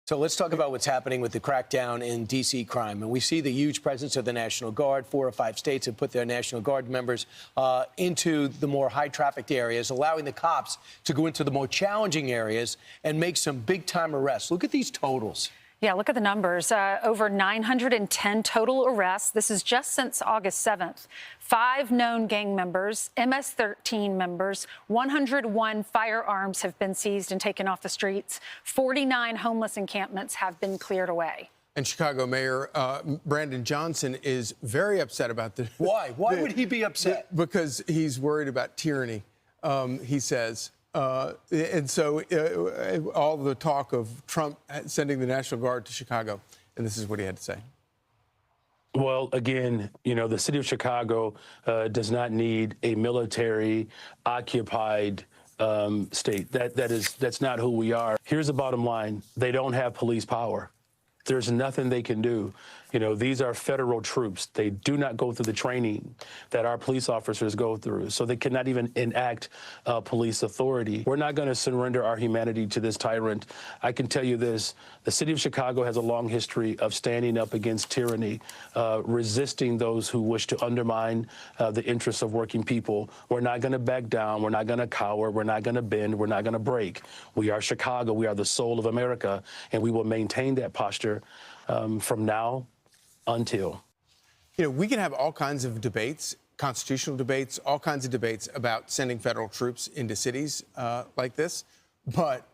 So let's talk about what's happening with the crackdown in D.C. crime. And we see the huge presence of the National Guard. 4 or 5 states have put their National Guard members into the more high-trafficked areas, allowing the cops to go into the more challenging areas and make some big-time arrests. Look at these totals. Yeah, look at the numbers. Over 910 total arrests. This is just since August 7th. 5 known gang members, MS-13 members, 101 firearms have been seized and taken off the streets. 49 homeless encampments have been cleared away. And Chicago Mayor Brandon Johnson is very upset about this. Why? Why would he be upset? Because he's worried about tyranny, he says. And so all the talk of Trump sending the National Guard to Chicago. And this is what he had to say. Well, again, you know, the city of Chicago does not need a military occupied state. That's not who we are. Here's the bottom line. They don't have police power. There's nothing they can do. You know, these are federal troops. They do not go through the training that our police officers go through, so they cannot even enact police authority. We're not going to surrender our humanity to this tyrant. I can tell you this, the city of Chicago has a long history of standing up against tyranny, resisting those who wish to undermine the interests of working people. We're not going to back down. We're not going to cower. We're not going to bend. We're not going to break. We are Chicago. We are the soul of America, and we will maintain that posture from now until. You know, we can have all kinds of debates, constitutional debates, all kinds of debates about sending federal troops into cities like this. But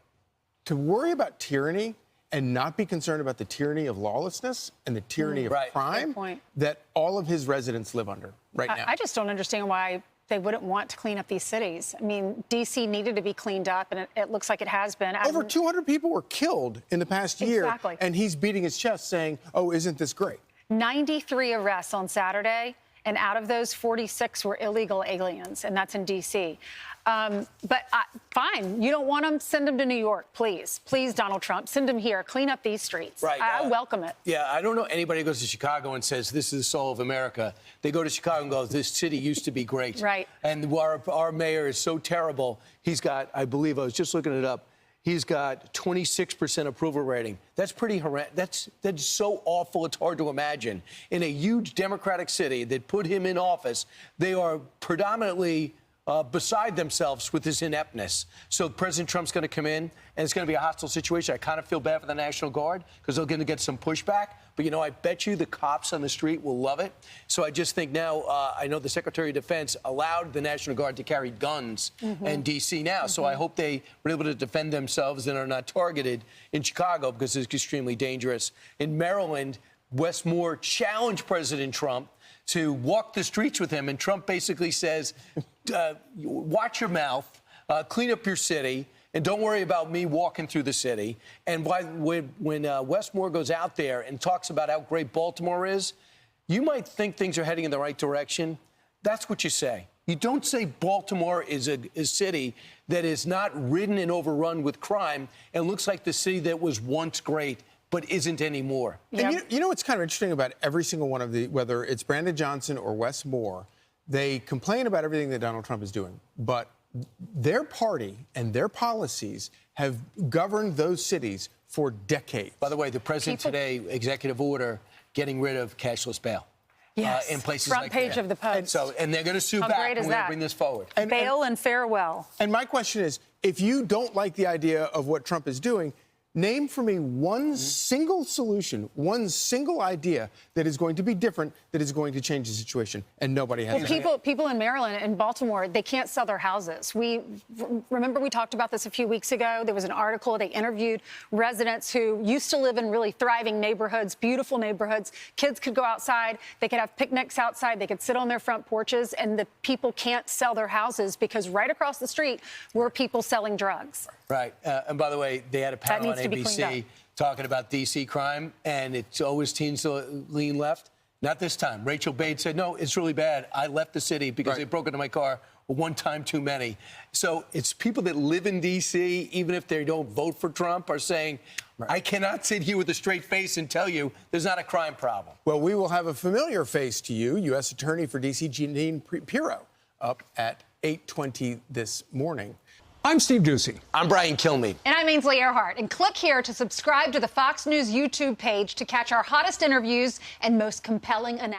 to worry about tyranny and not be concerned about the tyranny of lawlessness and the tyranny of crime that all of his residents live under right now. I just don't understand why they wouldn't want to clean up these cities. I mean, D.C. needed to be cleaned up, and it looks like it has been. Over 200 people were killed in the past year, and he's beating his chest saying, oh, isn't this great? 93 arrests on Saturday, and out of those, 46 were illegal aliens, and that's in D.C. But fine, you don't want them, send them to New York, please. Please, Donald Trump, send them here. Clean up these streets. Right. I welcome it. Yeah, I don't know anybody who goes to Chicago and says, this is the soul of America. They go to Chicago and go, this city used to be great. Right. And our mayor is so terrible. He's got, I believe, I was just looking it up, he's got 26% approval rating. That's pretty horrendous. That's so awful, it's hard to imagine. In a huge Democratic city that put him in office, they are predominantly beside themselves with this ineptness. So President Trump's going to come in, and it's going to be a hostile situation. I kind of feel bad for the National Guard because they're going to get some pushback. But, you know, I bet you the cops on the street will love it. So I just think now, I know the Secretary of Defense allowed the National Guard to carry guns in D.C. now. So I hope they were able to defend themselves and are not targeted in Chicago because it's extremely dangerous. In Maryland, Wes Moore challenged President Trump to walk the streets with him. And Trump basically says, watch your mouth, clean up your city, and don't worry about me walking through the city. And when Wes Moore goes out there and talks about how great Baltimore is, you might think things are heading in the right direction. That's what you say. You don't say Baltimore is a city that is not ridden and overrun with crime and looks like the city that was once great but isn't anymore. Yep. And you know what's kind of interesting about every single one of the, whether it's Brandon Johnson or Wes Moore, they complain about everything that Donald Trump is doing, but their party and their policies have governed those cities for decades. By the way, the president today, executive order, getting rid of cashless bail. Yes, in places front like page that. of the Post. And they're going to sue back, and we're going to bring this forward. Bail and farewell. And my question is, if you don't like the idea of what Trump is doing, name for me one single solution, one single idea that is going to be different, that is going to change the situation, and nobody has. Well, people in Maryland and Baltimore, they can't sell their houses. Remember we talked about this a few weeks ago. There was an article. They interviewed residents who used to live in really thriving neighborhoods, beautiful neighborhoods. Kids could go outside. They could have picnics outside. They could sit on their front porches, and the people can't sell their houses because right across the street were people selling drugs. Right. And by the way, they had a panel on ABC talking about D.C. crime, and it's always teens lean left. Not this time. Rachel Bates said, no, it's really bad. I left the city because they broke into my car one time too many. So it's people that live in D.C., even if they don't vote for Trump, are saying, I cannot sit here with a straight face and tell you there's not a crime problem. Well, we will have a familiar face to you, U.S. Attorney for D.C. Jeanine Pirro, up at 8:20 this morning. I'm Steve Ducey. I'm Brian Kilmeade. And I'm Ainsley Earhart. And click here to subscribe to the Fox News YouTube page to catch our hottest interviews and most compelling analysis.